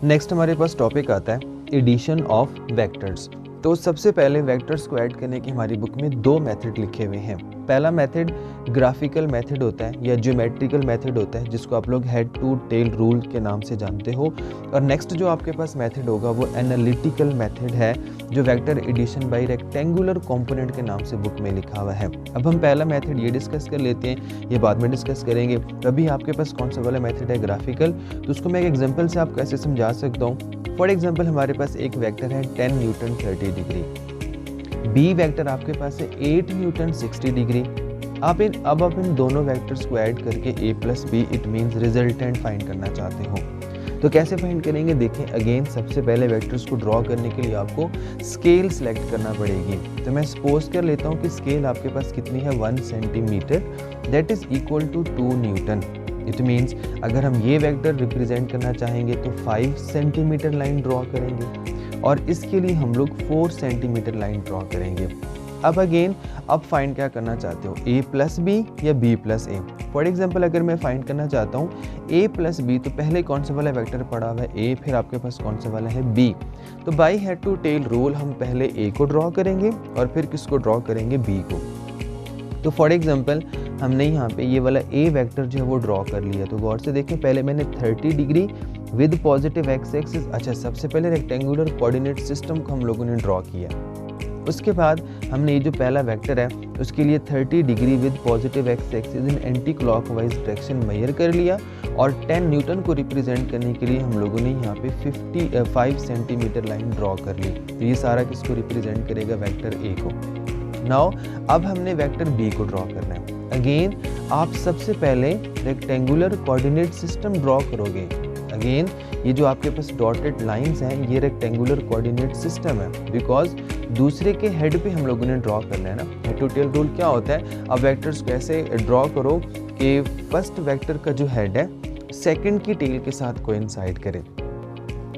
Next हमारे पास topic आता है एडिशन ऑफ वेक्टर्स। तो सबसे पहले वेक्टर्स को ऐड करने की हमारी बुक में दो मेथड लिखे हुए हैं। पहला मेथड ग्राफिकल मेथड होता है या ज्योमेट्रिकल मेथड होता है, जिसको आप लोग हेड टू टेल रूल के नाम से जानते हो। और नेक्स्ट जो आपके पास मेथड होगा वो एनालिटिकल मेथड है, जो vector addition by rectangular component के नाम से बुक में लिखा हुआ है। अब हम पहला मेथड ये डिस्कस कर लेते हैं, ये बाद में डिस्कस करेंगे। अभी आपके पास कौन सा वाला मेथड है, ग्राफिकल, तो उसको मैं एक एग्जांपल से आपको ऐसे समझा सकता हूँ। फॉर एग्जाम्पल हमारे पास एक वेक्टर है 10 न्यूटन 30 डिग्री, बी वेक्टर आपके पास है 8 न्यूटन 60 डिग्री। अब आप इन दोनों वेक्टर्स को ऐड करके a plus B it means resultant find करना चाहते हो। तो कैसे फाइंड करेंगे, देखें अगेन सबसे पहले वेक्टर्स को ड्रॉ करने के लिए आपको स्केल सेलेक्ट करना पड़ेगी। तो मैं सपोज कर लेता हूँ कि स्केल आपके पास कितनी है 1 centimetre, that is equal to 2 newton. It means अगर हम ये वेक्टर रिप्रेजेंट करना चाहेंगे तो 5 सेंटीमीटर लाइन ड्रॉ करेंगे और इसके लिए हम लोग 4 सेंटीमीटर लाइन ड्रॉ करेंगे। अब अगेन आप फाइंड क्या करना चाहते हो, a प्लस बी या b plus A. For example अगर मैं फाइंड करना चाहता हूँ a प्लस बी, तो पहले कौन सा वाला वेक्टर पड़ा हुआ है a, फिर आपके पास कौन सा वाला है b। तो by head to tail rule हम पहले a को ड्रॉ करेंगे और फिर किसको ड्रॉ करेंगे, b को। तो फॉर एग्जाम्पल हमने यहाँ पे ये वाला a वेक्टर जो है वो ड्रॉ कर लिया। तो गौर से देखें, पहले मैंने 30 degree with positive X axis, अच्छा सबसे पहले रेक्टेंगुलर कोऑर्डिनेट सिस्टम को हम लोगों ने ड्रॉ किया। उसके बाद हमने ये जो पहला वेक्टर है उसके लिए 30 degree with positive X axis in anti clockwise direction measure कर लिया और 10 न्यूटन को रिप्रेजेंट करने के लिए हम लोगों ने यहाँ पे 5 सेंटीमीटर लाइन ड्रॉ कर ली। तो ये सारा किसको रिप्रेजेंट करेगा, वेक्टर ए को। नाउ अब हमने वेक्टर बी को ड्रॉ करना है। अगेन आप सबसे पहले रेक्टेंगुलर कोऑर्डिनेट सिस्टम ड्रॉ करोगे। अगेन ये जो आपके पास डॉटेड लाइंस हैं ये रेक्टेंगुलर कोऑर्डिनेट सिस्टम है, बिकॉज दूसरे के हेड पे हम लोगों ने ड्रॉ करना है ना। हेड टू टेल रूल क्या होता है, अब वेक्टर्स को ऐसे ड्रॉ करो कि फर्स्ट वेक्टर का जो हेड है सेकंड की टेल के साथ कोइंसाइड करे।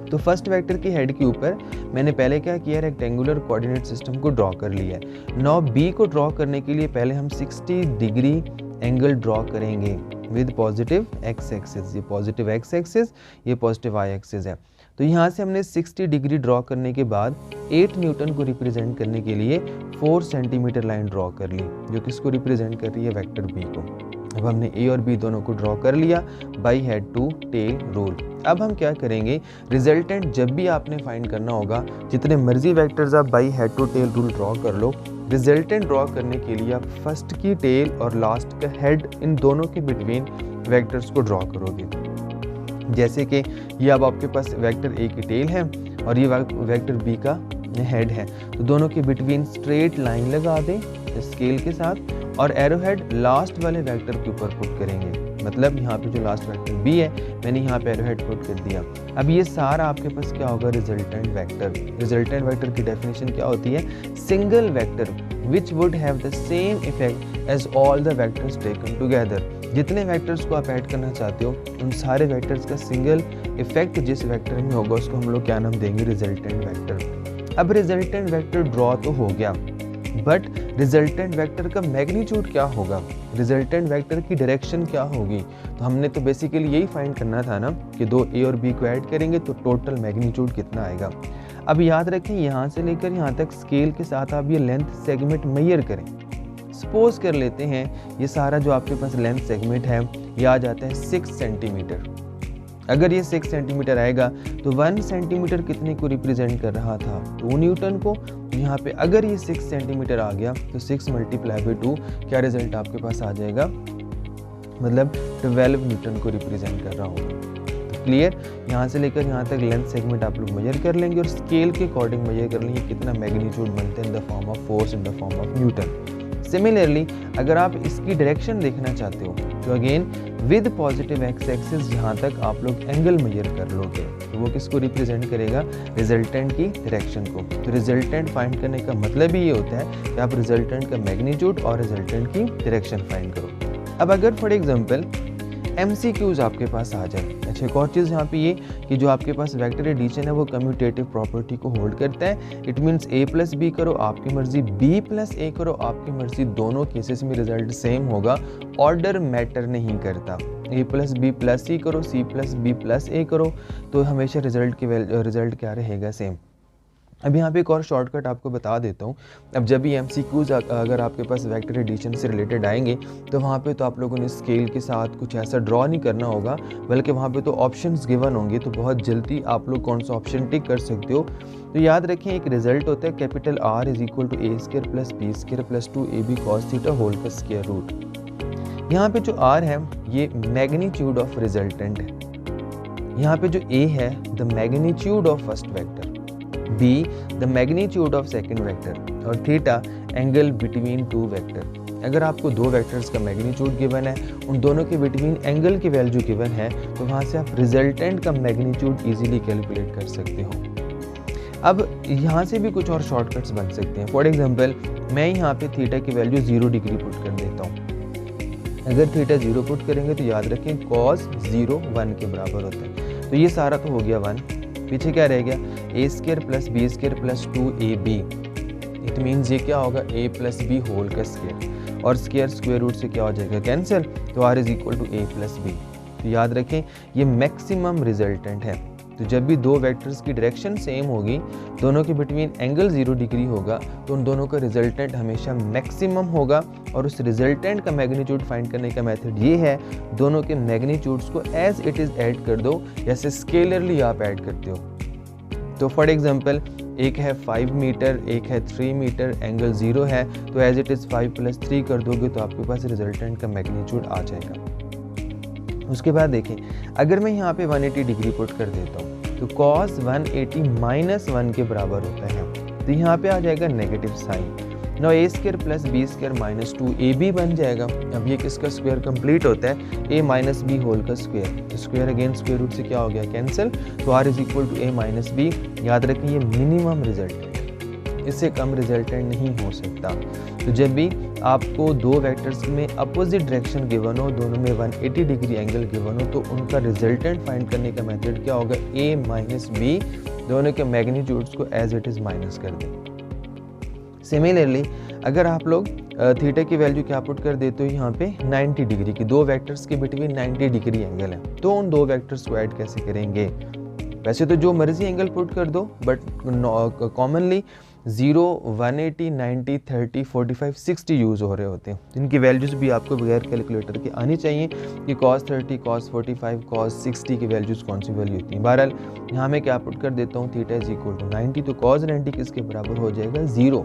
तो फर्स्ट वेक्टर की हेड के ऊपर मैंने पहले क्या किया, रेक्टेंगुलर कोऑर्डिनेट सिस्टम को ड्रॉ कर लिया है। नाउ बी को ड्रॉ करने के लिए पहले हम 60 डिग्री एंगल ड्रॉ करेंगे विद पॉजिटिव एक्स एक्सिस। ये पॉजिटिव एक्स एक्सिस, ये पॉजिटिव वाई एक्सिस है। तो यहाँ से हमने 60 डिग्री ड्रॉ करने के बाद 8 न्यूटन को रिप्रेजेंट करने के लिए 4 सेंटीमीटर लाइन ड्रॉ कर ली, जो किसको रिप्रेजेंट कर रही है, वेक्टर बी को। अब हमने ए और बी दोनों को ड्रॉ कर लिया by head to tail rule. अब हम क्या करेंगे, रिजल्टेंट जब भी आपने फाइंड करना होगा, जितने मर्जी वेक्टर्स आप by head to tail rule draw कर लो, रिजल्टेंट ड्रॉ करने के लिए आप फर्स्ट की टेल और लास्ट का हेड इन दोनों के बिटवीन वेक्टर्स को ड्रॉ करोगे। जैसे कि ये अब आपके पास वेक्टर ए की टेल है और ये वेक्टर बी का हेड है, तो दोनों के बिटवीन स्ट्रेट लाइन लगा दें स्केल के साथ और एरो हेड लास्ट वाले वेक्टर के ऊपर पुट करेंगे। मतलब यहाँ पे जो लास्ट वेक्टर बी है मैंने यहाँ पे एरो हेड पुट कर दिया। अब ये सारा आपके पास क्या होगा, रिजल्टेंट वेक्टर। रिजल्टेंट वेक्टर की डेफिनेशन क्या होती है, single vector which would have the same effect as all the vectors taken together. जितने वेक्टर्स को आप ऐड करना चाहते हो उन सारे वेक्टर्स का सिंगल इफेक्ट जिस वेक्टर में होगा उसको हम लोग क्या नाम देंगे, रिजल्टेंट वेक्टर। अब रिजल्टेंट वेक्टर ड्रॉ तो हो गया, बट रिजल्टेंट वेक्टर का मैग्नीट्यूड क्या होगा, रिजल्टेंट वेक्टर की डायरेक्शन क्या होगी। तो हमने तो बेसिकली यही फाइंड करना था ना कि दो ए और बी को ऐड करेंगे तो टोटल मैग्नीट्यूड कितना आएगा। अब याद रखें यहाँ से लेकर यहाँ तक स्केल के साथ आप ये लेंथ सेगमेंट मेजर करें। सपोज कर लेते हैं ये सारा जो आपके पास लेंथ सेगमेंट है ये आ जाता है 6 सेंटीमीटर। अगर ये 6 सेंटीमीटर आएगा तो 1 सेंटीमीटर कितने को रिप्रेजेंट कर रहा था, 2 न्यूटन को। यहाँ पे अगर ये 6 सेंटीमीटर आ गया तो 6 मल्टीप्लाई बाई 2 क्या रिजल्ट आपके पास आ जाएगा, मतलब 12 न्यूटन को रिप्रेजेंट कर रहा होगा। क्लियर, यहाँ से लेकर यहाँ तक लेंथ सेगमेंट आप लोग मेजर कर लेंगे और स्केल के अकॉर्डिंग मेजर कर लेंगे कितना मैग्नीट्यूड बनते हैं in the form of force in the form of Newton. Similarly अगर आप इसकी डायरेक्शन देखना चाहते हो तो again with positive X axis जहाँ तक आप लोग एंगल मेजर कर लोगे तो वो किसको रिप्रेजेंट करेगा, रिजल्टेंट की डायरेक्शन को। तो रिजल्टेंट फाइंड करने का मतलब ही ये होता है कि आप रिजल्टेंट का मैग्नीट्यूड और रिजल्टेंट की डायरेक्शन फाइंड करो। अब अगर फॉर एग्जांपल MCQs आपके पास आ जाए। अच्छा, एक और चीज़ यहाँ पे ये कि जो आपके पास वेक्टर एडिशन है वो कम्यूटेटिव प्रॉपर्टी को होल्ड करता है। It means A plus B करो आपकी मर्जी, B प्लस A करो आपकी मर्जी, दोनों केसेस में रिजल्ट सेम होगा, ऑर्डर मैटर नहीं करता। A plus B plus C करो, C plus B plus A करो, तो हमेशा रिजल्ट क्या रहेगा, सेम। अब यहाँ पे एक और शॉर्टकट आपको बता देता हूँ। अब जब भी MCQs अगर आपके पास वेक्टर एडिशन से रिलेटेड आएंगे तो वहाँ पे तो आप लोगों ने स्केल के साथ कुछ ऐसा ड्रॉ नहीं करना होगा, बल्कि वहाँ पे तो ऑप्शंस गिवन होंगे, तो बहुत जल्दी आप लोग कौन सा ऑप्शन टिक कर सकते हो। तो याद रखें, एक रिजल्ट होता है capital R is equal to A square plus B square plus 2AB cos theta whole का स्क्वायर रूट। यहाँ पे जो R है ये मैग्नीट्यूड ऑफ रिजल्टेंट है, यहाँ पे जो A है the magnitude of first vector, B the magnitude of second vector, और theta angle between two vector. अगर आपको दो वेक्टर्स का मैग्नीट्यूड गिवन है, उन दोनों के बिटवीन एंगल की वैल्यू गिवन है, तो वहाँ से आप रिजल्टेंट का मैग्नीट्यूड इजीली कैलकुलेट कर सकते हो। अब यहाँ से भी कुछ और शॉर्टकट्स बन सकते हैं। फॉर एग्जांपल मैं यहाँ पे थीटा की वैल्यू 0 डिग्री पुट कर देता हूँ। अगर थीटा 0 पुट करेंगे तो याद रखें कॉस 0 1 के बराबर होता है, तो ये सारा तो हो गया 1, पीछे क्या रह गया, A square plus B square plus 2AB। It means ये क्या होगा, A प्लस B होल का स्क्वायर, और स्क्वायर रूट से क्या हो जाएगा, कैंसिल, तो R is equal to A plus B। तो याद रखें ये मैक्सिमम रिजल्टेंट है। तो जब भी दो वेक्टर्स की डायरेक्शन सेम होगी, दोनों के बिटवीन एंगल 0 डिग्री होगा, तो उन दोनों का रिजल्टेंट हमेशा मैक्सिमम होगा, और उस रिजल्टेंट का मैग्नीट्यूड फाइंड करने का मेथड ये है, दोनों के मैग्नीट्यूड्स को एज इट इज़ ऐड कर दो, जैसे स्केलरली आप ऐड करते हो। तो फॉर एग्जांपल एक है 5 मीटर, एक है 3 मीटर, एंगल 0 है, तो एज इट इज़ 5 प्लस 3 कर दोगे तो आपके पास रिजल्टेंट का मैग्नीट्यूड आ जाएगा। उसके बाद देखें, अगर मैं यहाँ पे 180 डिग्री पुट कर देता हूँ तो cos 180 माइनस 1 के बराबर होता है, तो यहाँ पे आ जाएगा negative sign. No A square plus B square minus 2AB बन जाएगा। अब ये किसका स्क्वायर कंप्लीट होता है, A माइनस बी होल का स्क्वायर, तो स्क्वायर अगेन स्क्वायर रूट से क्या हो गया, कैंसिल, तो R is equal to A minus B. याद रखें ये मिनिमम रिजल्टेंट, इससे कम रिजल्टेंट नहीं हो सकता। तो जब भी आपको दो वेक्टर्स में अपोजिट डायरेक्शन गिवन हो, दोनों में 180 डिग्री एंगल गिवन हो, तो उनका रिजल्टेंट फाइंड करने का मेथड क्या होगा, A माइनस बी, दोनों के मैग्नीट्यूड्स को एज इट इज़ माइनस कर दें। सिमिलरली अगर आप लोग थीटा की वैल्यू क्या पुट कर देते हो यहाँ पे 90 डिग्री की, दो वेक्टर्स के बिटवीन 90 डिग्री एंगल है, तो उन दो वेक्टर्स को ऐड कैसे करेंगे। वैसे तो जो मर्जी एंगल पुट कर दो, बट कॉमनली 0, 180, 90, 30, 45, 60 यूज़ हो रहे होते हैं, जिनकी वैल्यूज़ भी आपको बगैर कैलकुलेटर के आनी चाहिए कि cos 30, cos 45, cos 60 की वैल्यूज़ कौन सी वैल्यू होती हैं। बहरहाल यहाँ मैं क्या पुट कर देता हूँ, थीटा इज इक्वल टू 90, तो cos 90 किसके बराबर हो जाएगा, 0,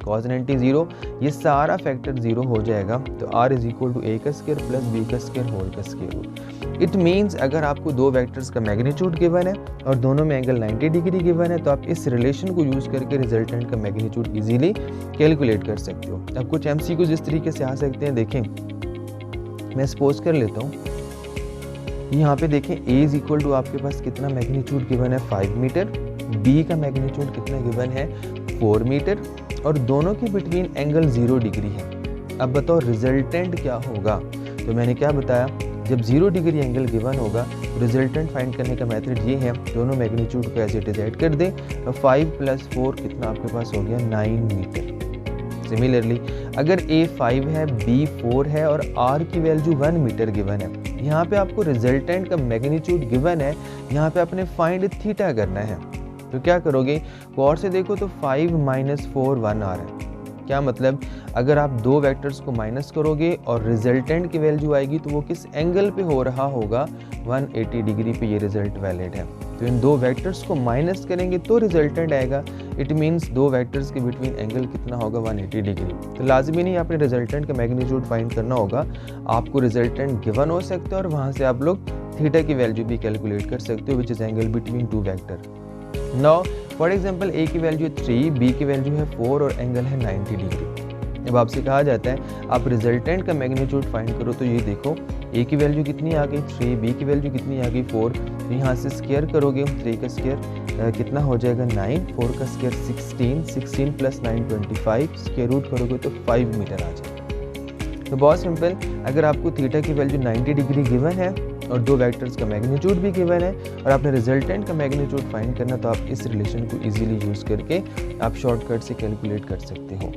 cos 90 0, ये सारा फैक्टर 0 हो जाएगा, तो R is equal to A का स्क्वायर प्लस B का स्क्वायर होल का स्क्वायर रूट। इट मीन्स अगर आपको दो वेक्टर्स का मैग्नीट्यूड गिवन है और दोनों में एंगल 90 डिग्री गिवन है, तो आप इस रिलेशन को यूज़ करके रिजल्टेंट का मैग्नीट्यूड इजीली कैलकुलेट कर सकते हो। अब कुछ MCQs इस तरीके से आ सकते हैं, देखें मैं सपोज कर लेता हूँ, यहाँ पे देखें A इज इक्वल टू आपके पास कितना मैग्नीट्यूड गिवन है 5 मीटर, B का मैग्नीट्यूड कितना गिवन है 4 मीटर, और दोनों के बिटवीन एंगल 0 डिग्री है। अब बताओ रिजल्टेंट क्या होगा। तो मैंने क्या बताया, जब 0 डिग्री एंगल गिवन होगा तो रिजल्टेंट फाइंड करने का मेथड ये है, दोनों मैग्नीट्यूड को एज इट इज ऐड कर दें, तो 5 प्लस 4 कितना आपके पास हो गया 9 मीटर। सिमिलरली अगर A 5 है, B 4 है और R की वैल्यू 1 मीटर गिवन है, यहाँ पे आपको रिजल्टेंट का मैग्नीट्यूड गिवन है, यहाँ पे आपने फाइंड थीटा करना है। तो क्या करोगे, गौर से देखो तो 5 माइनस 4 1 आ रहा है, क्या मतलब अगर आप दो वेक्टर्स को माइनस करोगे और रिजल्टेंट की वैल्यू आएगी तो वो किस एंगल पे हो रहा होगा, 180 डिग्री पे ये रिजल्ट वैलिड है। तो इन दो वेक्टर्स को माइनस करेंगे तो रिजल्टेंट आएगा, इट मीन्स दो वेक्टर्स के बिटवीन एंगल कितना होगा 180 डिग्री। तो लाजमी नहीं आपने रिजल्टेंट का मैग्नीट्यूड फाइंड करना होगा, आपको रिजल्टेंट गिवन हो सकता है और वहाँ से आप लोग थीटा की वैल्यू भी कैलकुलेट कर सकते हो, which is angle between two vector. Now for example A की वैल्यू 3, B की वैल्यू है 4 और एंगल है 90 डिग्री। जब आपसे कहा जाता है आप रिजल्टेंट का मैग्नीट्यूड फाइंड करो, तो ये देखो A की वैल्यू कितनी आ गई 3, B की वैल्यू कितनी आ गई 4, तो यहाँ से स्क्वायर करोगे, 3 का स्क्वायर कितना हो जाएगा 9, 4 का स्क्वायर 16, 16 प्लस 9 25, स्क्वायर रूट करोगे तो 5 मीटर आ जाएगा। तो बहुत सिंपल, अगर आपको थीटा की वैल्यू 90 डिग्री गिवन है और दो वेक्टर्स का मैग्नीट्यूड भी गिवन है और आपने रिजल्टेंट का मैग्नीट्यूड फाइंड करना, तो आप इस रिलेशन को इजीली यूज़ करके आप शॉर्टकट से कैलकुलेट कर सकते हो।